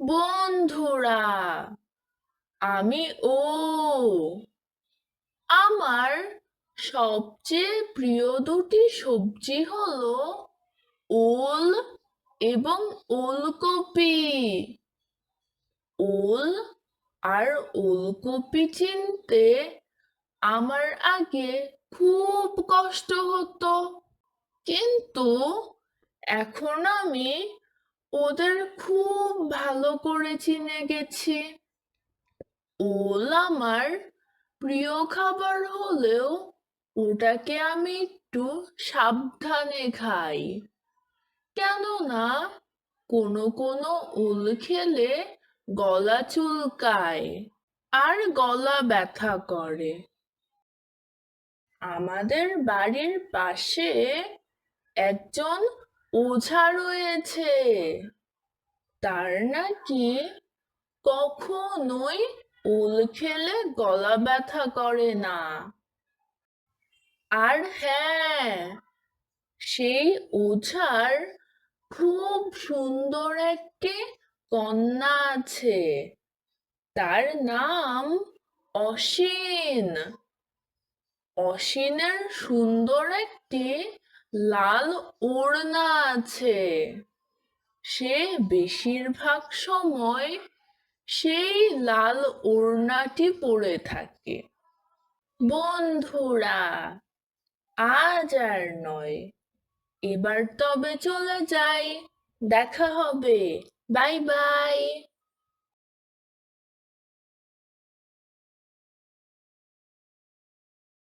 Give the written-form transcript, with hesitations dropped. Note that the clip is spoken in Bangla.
বন্ধুরা, আমি ও আমার সবচেয়ে প্রিয় দুটি সবজি হলো ওল এবং ওলকপি। ওল আর ওলকপি চিনতে আমার আগে খুব কষ্ট হতো, কিন্তু এখন আমি ওদের খুব ভালো করে চিনে গেছি। ওল আমার প্রিয় খাবার হলেও ওটাকে আমি একটু সাবধানে খাই, কেননা কোনো কোনো ওল খেলে গলা চুলকায় আর গলা ব্যথা করে। আমাদের বাড়ির পাশে একজন ওঝা রয়েছে, তার নাকি কখনোই ওল খেলে গলা ব্যথা করে না। আর হ্যাঁ, সেই ওঝার খুব সুন্দর একটি কন্যা আছে, তার নাম অসীন। অসীনের সুন্দর একটি লাল ওড়না আছে, সে বেশিরভাগ সময় সেই লাল ওড়নাটি পরে থাকে। বন্ধুরা, আজ আর নয়, এবার তবে চলে যাই। দেখা হবে। Bye bye.